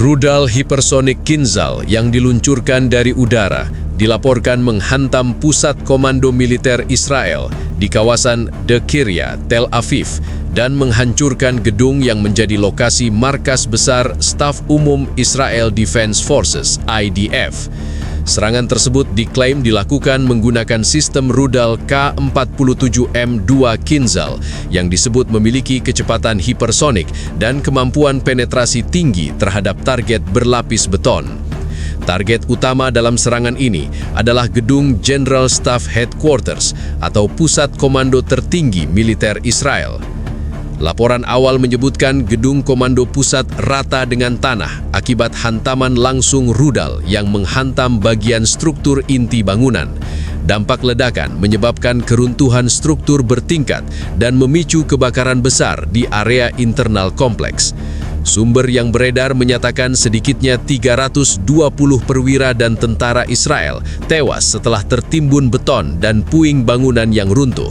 Rudal hipersonik Kinzhal yang diluncurkan dari udara dilaporkan menghantam pusat komando militer Israel di kawasan Dekiria, Tel Aviv, dan menghancurkan gedung yang menjadi lokasi markas besar Staf Umum Israel Defense Forces (IDF). Serangan tersebut diklaim dilakukan menggunakan sistem rudal K-47M2 Kinzhal yang disebut memiliki kecepatan hipersonik dan kemampuan penetrasi tinggi terhadap target berlapis beton. Target utama dalam serangan ini adalah gedung General Staff Headquarters atau pusat komando tertinggi militer Israel. Laporan awal menyebutkan gedung komando pusat rata dengan tanah akibat hantaman langsung rudal yang menghantam bagian struktur inti bangunan. Dampak ledakan menyebabkan keruntuhan struktur bertingkat dan memicu kebakaran besar di area internal kompleks. Sumber yang beredar menyatakan sedikitnya 320 perwira dan tentara Israel tewas setelah tertimbun beton dan puing bangunan yang runtuh.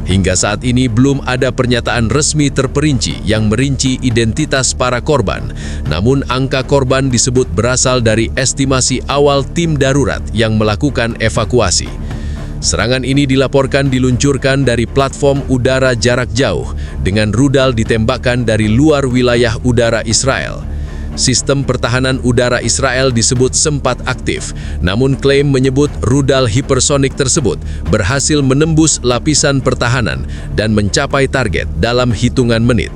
Hingga saat ini belum ada pernyataan resmi terperinci yang merinci identitas para korban, namun angka korban disebut berasal dari estimasi awal tim darurat yang melakukan evakuasi. Serangan ini dilaporkan diluncurkan dari platform udara jarak jauh dengan rudal ditembakkan dari luar wilayah udara Israel. Sistem pertahanan udara Israel disebut sempat aktif, namun klaim menyebut rudal hipersonik tersebut berhasil menembus lapisan pertahanan dan mencapai target dalam hitungan menit.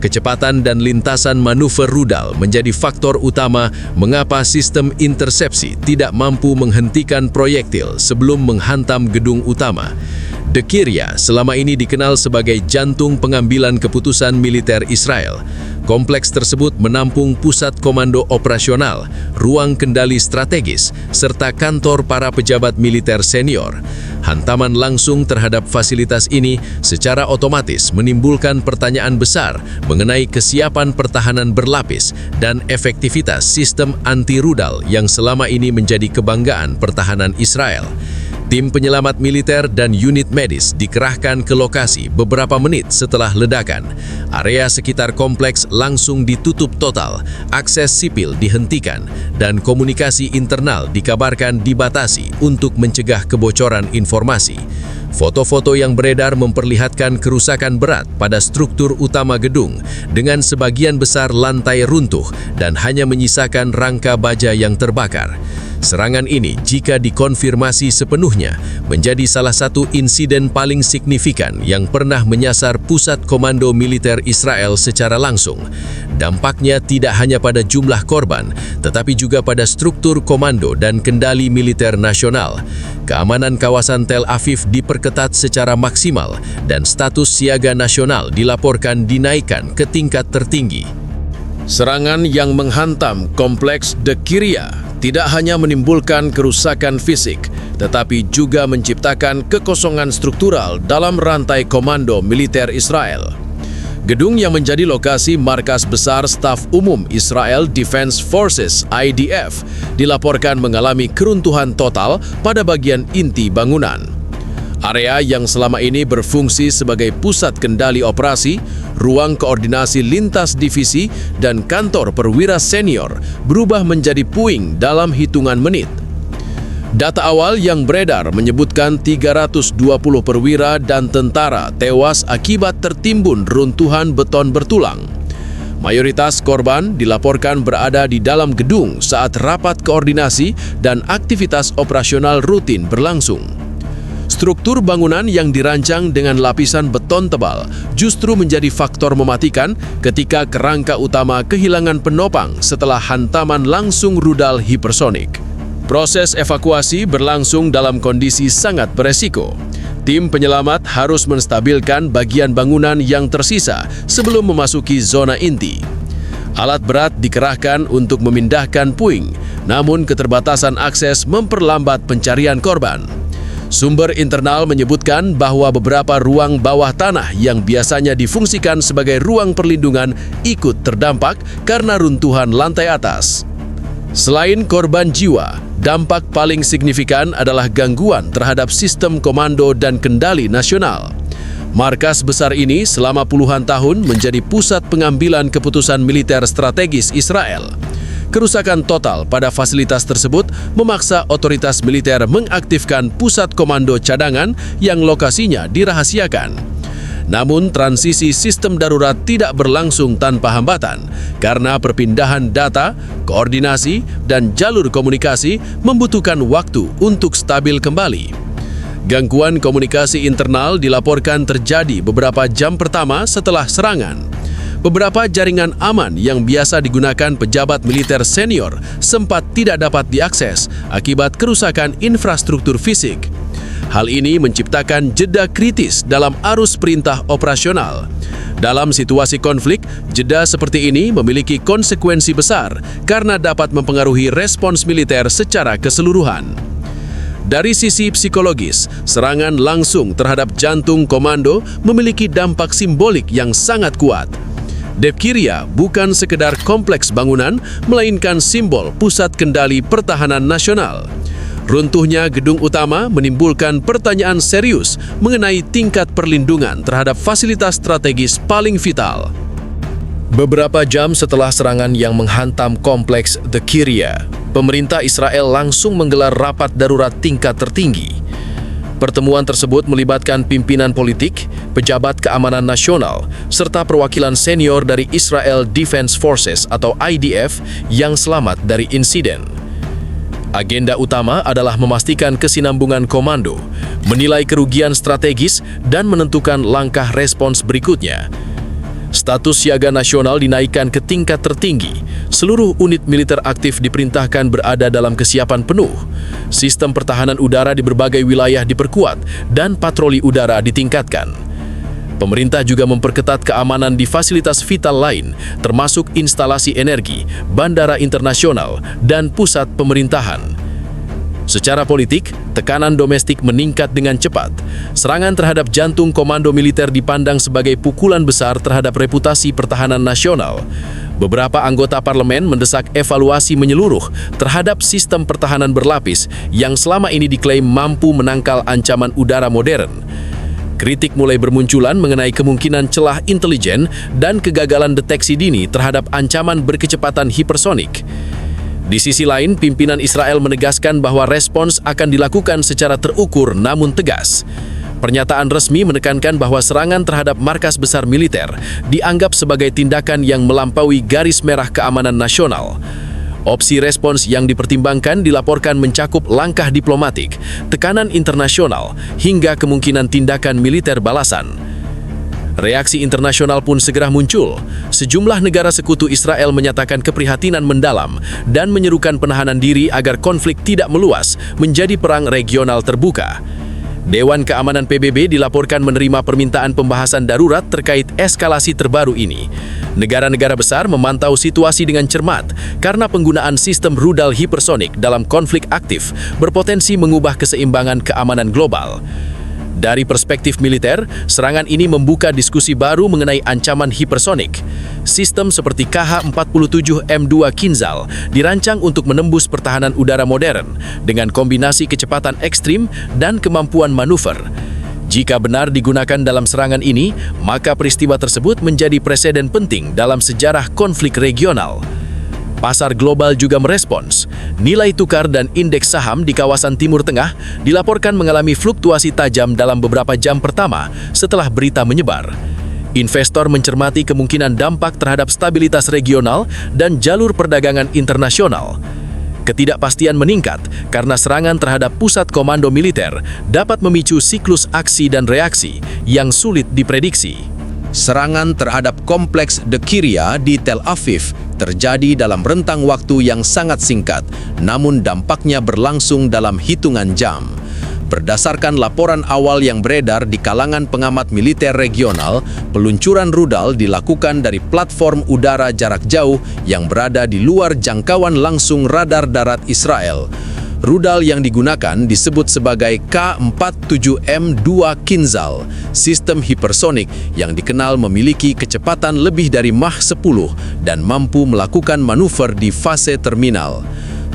Kecepatan dan lintasan manuver rudal menjadi faktor utama mengapa sistem intersepsi tidak mampu menghentikan proyektil sebelum menghantam gedung utama. Dekiria selama ini dikenal sebagai jantung pengambilan keputusan militer Israel. Kompleks tersebut menampung pusat komando operasional, ruang kendali strategis, serta kantor para pejabat militer senior. Hantaman langsung terhadap fasilitas ini secara otomatis menimbulkan pertanyaan besar mengenai kesiapan pertahanan berlapis dan efektivitas sistem anti-rudal yang selama ini menjadi kebanggaan pertahanan Israel. Tim penyelamat militer dan unit medis dikerahkan ke lokasi beberapa menit setelah ledakan. Area sekitar kompleks langsung ditutup total, akses sipil dihentikan, dan komunikasi internal dikabarkan dibatasi untuk mencegah kebocoran informasi. Foto-foto yang beredar memperlihatkan kerusakan berat pada struktur utama gedung dengan sebagian besar lantai runtuh dan hanya menyisakan rangka baja yang terbakar. Serangan ini, jika dikonfirmasi sepenuhnya, menjadi salah satu insiden paling signifikan yang pernah menyasar pusat komando militer Israel secara langsung. Dampaknya tidak hanya pada jumlah korban, tetapi juga pada struktur komando dan kendali militer nasional. Keamanan kawasan Tel Aviv diperketat secara maksimal dan status siaga nasional dilaporkan dinaikkan ke tingkat tertinggi. Serangan yang menghantam kompleks Dekiria tidak hanya menimbulkan kerusakan fisik, tetapi juga menciptakan kekosongan struktural dalam rantai komando militer Israel. Gedung yang menjadi lokasi markas besar Staf Umum Israel Defense Forces (IDF) dilaporkan mengalami keruntuhan total pada bagian inti bangunan. Area yang selama ini berfungsi sebagai pusat kendali operasi, ruang koordinasi lintas divisi, dan kantor perwira senior berubah menjadi puing dalam hitungan menit. Data awal yang beredar menyebutkan 320 perwira dan tentara tewas akibat tertimbun runtuhan beton bertulang. Mayoritas korban dilaporkan berada di dalam gedung saat rapat koordinasi dan aktivitas operasional rutin berlangsung. Struktur bangunan yang dirancang dengan lapisan beton tebal justru menjadi faktor mematikan ketika kerangka utama kehilangan penopang setelah hantaman langsung rudal hipersonik. Proses evakuasi berlangsung dalam kondisi sangat beresiko. Tim penyelamat harus menstabilkan bagian bangunan yang tersisa sebelum memasuki zona inti. Alat berat dikerahkan untuk memindahkan puing, namun keterbatasan akses memperlambat pencarian korban. Sumber internal menyebutkan bahwa beberapa ruang bawah tanah yang biasanya difungsikan sebagai ruang perlindungan ikut terdampak karena runtuhan lantai atas. Selain korban jiwa, dampak paling signifikan adalah gangguan terhadap sistem komando dan kendali nasional. Markas besar ini selama puluhan tahun menjadi pusat pengambilan keputusan militer strategis Israel. Kerusakan total pada fasilitas tersebut memaksa otoritas militer mengaktifkan pusat komando cadangan yang lokasinya dirahasiakan. Namun, transisi sistem darurat tidak berlangsung tanpa hambatan karena perpindahan data, koordinasi, dan jalur komunikasi membutuhkan waktu untuk stabil kembali. Gangguan komunikasi internal dilaporkan terjadi beberapa jam pertama setelah serangan. Beberapa jaringan aman yang biasa digunakan pejabat militer senior sempat tidak dapat diakses akibat kerusakan infrastruktur fisik. Hal ini menciptakan jeda kritis dalam arus perintah operasional. Dalam situasi konflik, jeda seperti ini memiliki konsekuensi besar karena dapat mempengaruhi respons militer secara keseluruhan. Dari sisi psikologis, serangan langsung terhadap jantung komando memiliki dampak simbolik yang sangat kuat. Devkiria bukan sekedar kompleks bangunan, melainkan simbol pusat kendali pertahanan nasional. Runtuhnya gedung utama menimbulkan pertanyaan serius mengenai tingkat perlindungan terhadap fasilitas strategis paling vital. Beberapa jam setelah serangan yang menghantam kompleks Devkiria, pemerintah Israel langsung menggelar rapat darurat tingkat tertinggi. Pertemuan tersebut melibatkan pimpinan politik, pejabat keamanan nasional, serta perwakilan senior dari Israel Defense Forces atau IDF yang selamat dari insiden. Agenda utama adalah memastikan kesinambungan komando, menilai kerugian strategis, dan menentukan langkah respons berikutnya. Status siaga nasional dinaikkan ke tingkat tertinggi. Seluruh unit militer aktif diperintahkan berada dalam kesiapan penuh. Sistem pertahanan udara di berbagai wilayah diperkuat dan patroli udara ditingkatkan. Pemerintah juga memperketat keamanan di fasilitas vital lain, termasuk instalasi energi, bandara internasional, dan pusat pemerintahan. Secara politik, tekanan domestik meningkat dengan cepat. Serangan terhadap jantung komando militer dipandang sebagai pukulan besar terhadap reputasi pertahanan nasional. Beberapa anggota parlemen mendesak evaluasi menyeluruh terhadap sistem pertahanan berlapis yang selama ini diklaim mampu menangkal ancaman udara modern. Kritik mulai bermunculan mengenai kemungkinan celah intelijen dan kegagalan deteksi dini terhadap ancaman berkecepatan hipersonik. Di sisi lain, pimpinan Israel menegaskan bahwa respons akan dilakukan secara terukur namun tegas. Pernyataan resmi menekankan bahwa serangan terhadap markas besar militer dianggap sebagai tindakan yang melampaui garis merah keamanan nasional. Opsi respons yang dipertimbangkan dilaporkan mencakup langkah diplomatik, tekanan internasional, hingga kemungkinan tindakan militer balasan. Reaksi internasional pun segera muncul. Sejumlah negara sekutu Israel menyatakan keprihatinan mendalam dan menyerukan penahanan diri agar konflik tidak meluas menjadi perang regional terbuka. Dewan Keamanan PBB dilaporkan menerima permintaan pembahasan darurat terkait eskalasi terbaru ini. Negara-negara besar memantau situasi dengan cermat karena penggunaan sistem rudal hipersonik dalam konflik aktif berpotensi mengubah keseimbangan keamanan global. Dari perspektif militer, serangan ini membuka diskusi baru mengenai ancaman hipersonik. Sistem seperti KH-47M2 Kinzhal dirancang untuk menembus pertahanan udara modern dengan kombinasi kecepatan ekstrim dan kemampuan manuver. Jika benar digunakan dalam serangan ini, maka peristiwa tersebut menjadi preseden penting dalam sejarah konflik regional. Pasar global juga merespons. Nilai tukar dan indeks saham di kawasan Timur Tengah dilaporkan mengalami fluktuasi tajam dalam beberapa jam pertama setelah berita menyebar. Investor mencermati kemungkinan dampak terhadap stabilitas regional dan jalur perdagangan internasional. Ketidakpastian meningkat karena serangan terhadap pusat komando militer dapat memicu siklus aksi dan reaksi yang sulit diprediksi. Serangan terhadap kompleks Devkiria di Tel Aviv terjadi dalam rentang waktu yang sangat singkat, namun dampaknya berlangsung dalam hitungan jam. Berdasarkan laporan awal yang beredar di kalangan pengamat militer regional, peluncuran rudal dilakukan dari platform udara jarak jauh yang berada di luar jangkauan langsung radar darat Israel. Rudal yang digunakan disebut sebagai K-47M2 Kinzhal, sistem hipersonik yang dikenal memiliki kecepatan lebih dari Mach 10 dan mampu melakukan manuver di fase terminal.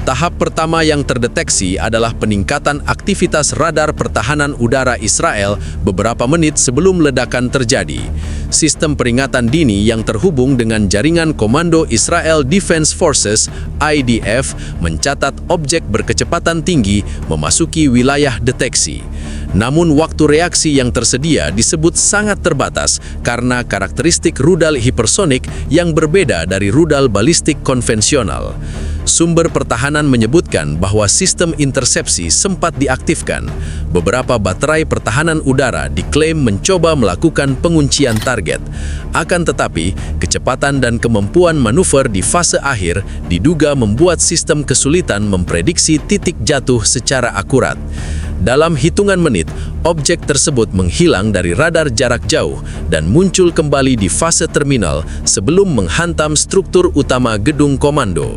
Tahap pertama yang terdeteksi adalah peningkatan aktivitas radar pertahanan udara Israel beberapa menit sebelum ledakan terjadi. Sistem peringatan dini yang terhubung dengan jaringan Komando Israel Defense Forces (IDF) mencatat objek berkecepatan tinggi memasuki wilayah deteksi. Namun waktu reaksi yang tersedia disebut sangat terbatas karena karakteristik rudal hipersonik yang berbeda dari rudal balistik konvensional. Sumber pertahanan menyebutkan bahwa sistem intersepsi sempat diaktifkan. Beberapa baterai pertahanan udara diklaim mencoba melakukan penguncian target. Akan tetapi, kecepatan dan kemampuan manuver di fase akhir diduga membuat sistem kesulitan memprediksi titik jatuh secara akurat. Dalam hitungan menit, objek tersebut menghilang dari radar jarak jauh dan muncul kembali di fase terminal sebelum menghantam struktur utama gedung komando.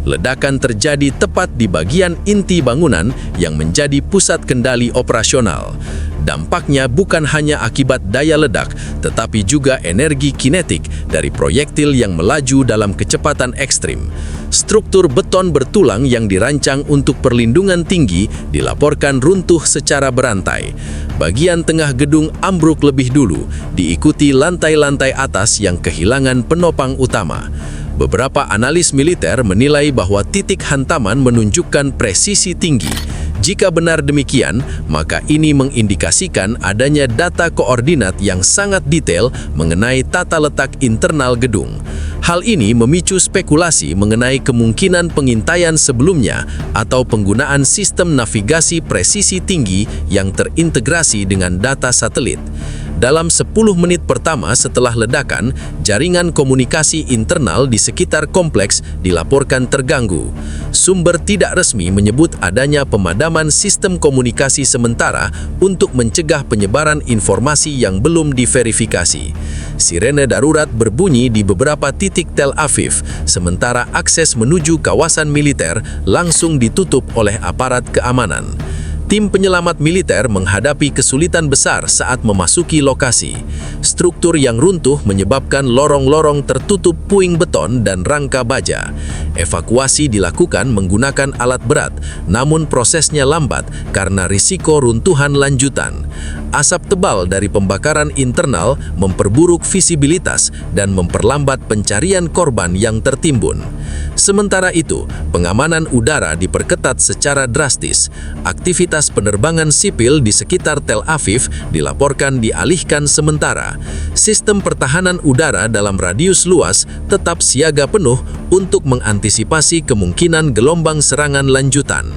Ledakan terjadi tepat di bagian inti bangunan yang menjadi pusat kendali operasional. Dampaknya bukan hanya akibat daya ledak, tetapi juga energi kinetik dari proyektil yang melaju dalam kecepatan ekstrim. Struktur beton bertulang yang dirancang untuk perlindungan tinggi dilaporkan runtuh secara berantai. Bagian tengah gedung ambruk lebih dulu, diikuti lantai-lantai atas yang kehilangan penopang utama. Beberapa analis militer menilai bahwa titik hantaman menunjukkan presisi tinggi. Jika benar demikian, maka ini mengindikasikan adanya data koordinat yang sangat detail mengenai tata letak internal gedung. Hal ini memicu spekulasi mengenai kemungkinan pengintaian sebelumnya atau penggunaan sistem navigasi presisi tinggi yang terintegrasi dengan data satelit. Dalam 10 menit pertama setelah ledakan, jaringan komunikasi internal di sekitar kompleks dilaporkan terganggu. Sumber tidak resmi menyebut adanya pemadaman sistem komunikasi sementara untuk mencegah penyebaran informasi yang belum diverifikasi. Sirene darurat berbunyi di beberapa titik Tel Aviv, sementara akses menuju kawasan militer langsung ditutup oleh aparat keamanan. Tim penyelamat militer menghadapi kesulitan besar saat memasuki lokasi. Struktur yang runtuh menyebabkan lorong-lorong tertutup puing beton dan rangka baja. Evakuasi dilakukan menggunakan alat berat, namun prosesnya lambat karena risiko runtuhan lanjutan. Asap tebal dari pembakaran internal memperburuk visibilitas dan memperlambat pencarian korban yang tertimbun. Sementara itu, pengamanan udara diperketat secara drastis. Aktivitas penerbangan sipil di sekitar Tel Aviv dilaporkan dialihkan sementara. Sistem pertahanan udara dalam radius luas tetap siaga penuh untuk mengantisipasi kemungkinan gelombang serangan lanjutan.